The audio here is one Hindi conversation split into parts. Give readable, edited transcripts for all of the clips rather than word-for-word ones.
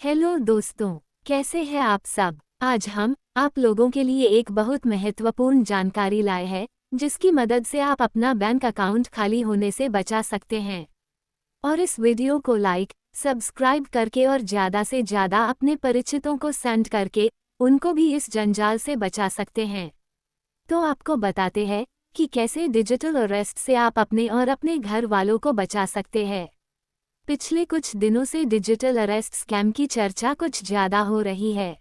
हेलो दोस्तों, कैसे हैं आप सब। आज हम आप लोगों के लिए एक बहुत महत्वपूर्ण जानकारी लाए हैं जिसकी मदद से आप अपना बैंक अकाउंट खाली होने से बचा सकते हैं। और इस वीडियो को लाइक, सब्सक्राइब करके और ज़्यादा से ज़्यादा अपने परिचितों को सेंड करके उनको भी इस जंजाल से बचा सकते हैं। तो आपको बताते हैं कि कैसे डिजिटल अरेस्ट से आप अपने और अपने घर वालों को बचा सकते हैं। पिछले कुछ दिनों से डिजिटल अरेस्ट स्कैम की चर्चा कुछ ज़्यादा हो रही है।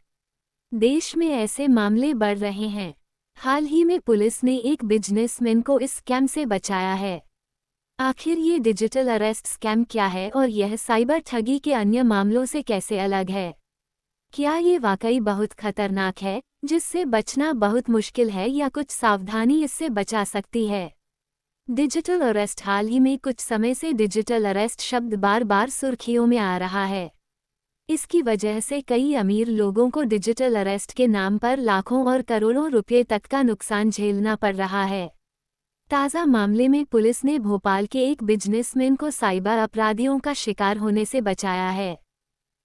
देश में ऐसे मामले बढ़ रहे हैं। हाल ही में पुलिस ने एक बिजनेसमैन को इस स्कैम से बचाया है। आखिर ये डिजिटल अरेस्ट स्कैम क्या है और यह साइबर ठगी के अन्य मामलों से कैसे अलग है? क्या ये वाकई बहुत खतरनाक है जिससे बचना बहुत मुश्किल है, या कुछ सावधानी इससे बचा सकती है? Digital arrest. हाल ही में कुछ समय से डिजिटल अरेस्ट शब्द बार बार सुर्खियों में आ रहा है। इसकी वजह से कई अमीर लोगों को डिजिटल अरेस्ट के नाम पर लाखों और करोड़ों रुपए तक का नुकसान झेलना पड़ रहा है। ताज़ा मामले में पुलिस ने भोपाल के एक बिजनेसमैन को साइबर अपराधियों का शिकार होने से बचाया है।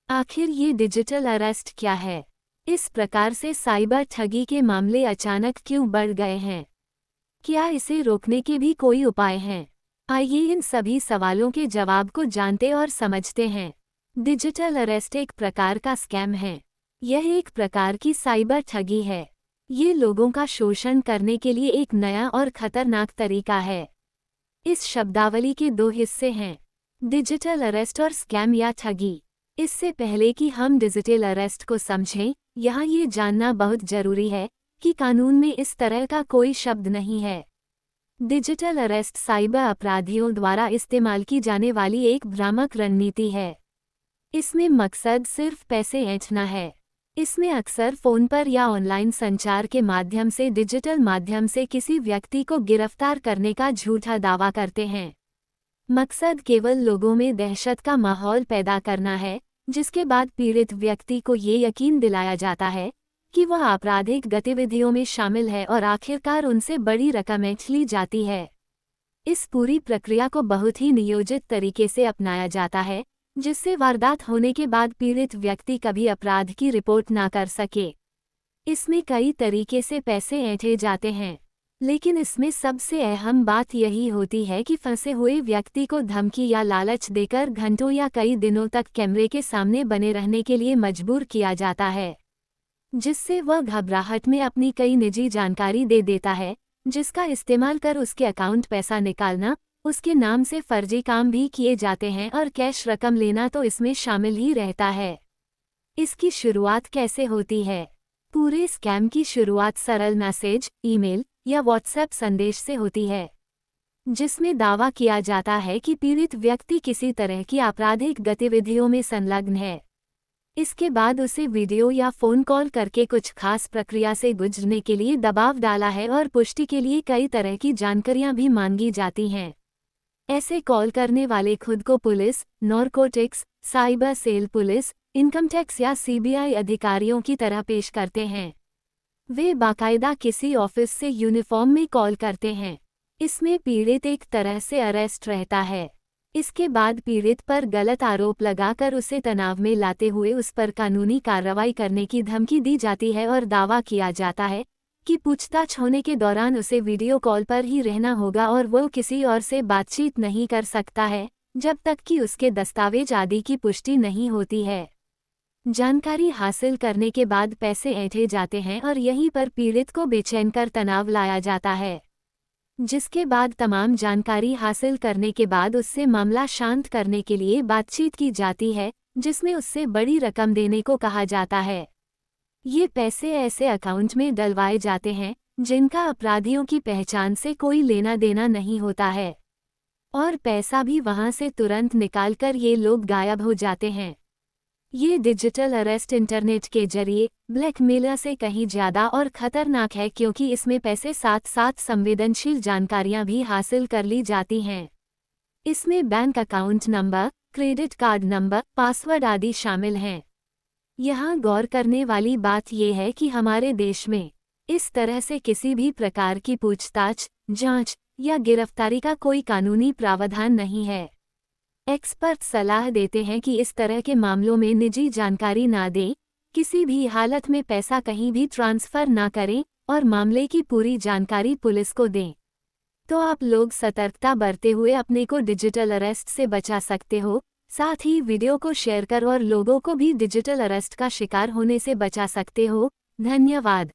आखिर ये डिजिटल अरेस्ट क्या है? इस प्रकार से साइबर ठगी के मामले अचानक क्यों बढ़ गए हैं? क्या इसे रोकने के भी कोई उपाय हैं? आइए इन सभी सवालों के जवाब को जानते और समझते हैं। डिजिटल अरेस्ट एक प्रकार का स्कैम है। यह एक प्रकार की साइबर ठगी है। ये लोगों का शोषण करने के लिए एक नया और खतरनाक तरीका है। इस शब्दावली के दो हिस्से हैं, डिजिटल अरेस्ट और स्कैम या ठगी। इससे पहले कि हम डिजिटल अरेस्ट को समझें, यहाँ ये जानना बहुत जरूरी है कि कानून में इस तरह का कोई शब्द नहीं है। डिजिटल अरेस्ट साइबर अपराधियों द्वारा इस्तेमाल की जाने वाली एक भ्रामक रणनीति है। इसमें मकसद सिर्फ पैसे ऐंठना है। इसमें अक्सर फ़ोन पर या ऑनलाइन संचार के माध्यम से डिजिटल माध्यम से किसी व्यक्ति को गिरफ्तार करने का झूठा दावा करते हैं। मकसद केवल लोगों में दहशत का माहौल पैदा करना है, जिसके बाद पीड़ित व्यक्ति को ये यकीन दिलाया जाता है कि वह आपराधिक गतिविधियों में शामिल है और आखिरकार उनसे बड़ी रकम ऐंठ ली जाती है। इस पूरी प्रक्रिया को बहुत ही नियोजित तरीके से अपनाया जाता है, जिससे वारदात होने के बाद पीड़ित व्यक्ति कभी अपराध की रिपोर्ट ना कर सके। इसमें कई तरीके से पैसे ऐंठे जाते हैं, लेकिन इसमें सबसे अहम बात यही होती है कि फंसे हुए व्यक्ति को धमकी या लालच देकर घंटों या कई दिनों तक कैमरे के सामने बने रहने के लिए मजबूर किया जाता है, जिससे वह घबराहट में अपनी कई निजी जानकारी दे देता है, जिसका इस्तेमाल कर उसके अकाउंट पैसा निकालना, उसके नाम से फर्जी काम भी किए जाते हैं और कैश रकम लेना तो इसमें शामिल ही रहता है। इसकी शुरुआत कैसे होती है? पूरे स्कैम की शुरुआत सरल मैसेज, ईमेल या व्हाट्सएप संदेश से होती है, जिसमें दावा किया जाता है कि पीड़ित व्यक्ति किसी तरह की आपराधिक गतिविधियों में संलग्न है। इसके बाद उसे वीडियो या फ़ोन कॉल करके कुछ खास प्रक्रिया से गुजरने के लिए दबाव डाला है और पुष्टि के लिए कई तरह की जानकारियां भी मांगी जाती हैं। ऐसे कॉल करने वाले खुद को police, narcotics, cyber cell police, income tax या सीबीआई अधिकारियों की तरह पेश करते हैं। वे बाकायदा किसी ऑफिस से यूनिफॉर्म में कॉल करते हैं। इसमें पीड़ित एक तरह से अरेस्ट रहता है। इसके बाद पीड़ित पर गलत आरोप लगाकर उसे तनाव में लाते हुए उस पर कानूनी कार्रवाई करने की धमकी दी जाती है और दावा किया जाता है कि पूछताछ होने के दौरान उसे वीडियो कॉल पर ही रहना होगा और वो किसी और से बातचीत नहीं कर सकता है जब तक कि उसके दस्तावेज आदि की पुष्टि नहीं होती है। जानकारी हासिल करने के बाद पैसे ऐंठे जाते हैं और यहीं पर पीड़ित को बेचैन कर तनाव लाया जाता है, जिसके बाद तमाम जानकारी हासिल करने के बाद उससे मामला शांत करने के लिए बातचीत की जाती है, जिसमें उससे बड़ी रकम देने को कहा जाता है। ये पैसे ऐसे अकाउंट में डलवाए जाते हैं जिनका अपराधियों की पहचान से कोई लेना देना नहीं होता है, और पैसा भी वहां से तुरंत निकालकर ये लोग गायब हो जाते हैं। ये डिजिटल अरेस्ट इंटरनेट के जरिए ब्लैकमेलर से कहीं ज़्यादा और ख़तरनाक है, क्योंकि इसमें पैसे साथ साथ संवेदनशील जानकारियां भी हासिल कर ली जाती हैं। इसमें bank account number, credit card number, password आदि शामिल हैं। यहाँ गौर करने वाली बात यह है कि हमारे देश में इस तरह से किसी भी प्रकार की पूछताछ, जांच या गिरफ्तारी का कोई कानूनी प्रावधान नहीं है। एक्सपर्ट सलाह देते हैं कि इस तरह के मामलों में निजी जानकारी ना दें, किसी भी हालत में पैसा कहीं भी ट्रांसफ़र ना करें और मामले की पूरी जानकारी पुलिस को दें। तो आप लोग सतर्कता बरते हुए अपने को डिजिटल अरेस्ट से बचा सकते हो। साथ ही वीडियो को शेयर कर और लोगों को भी डिजिटल अरेस्ट का शिकार होने से बचा सकते हो। धन्यवाद।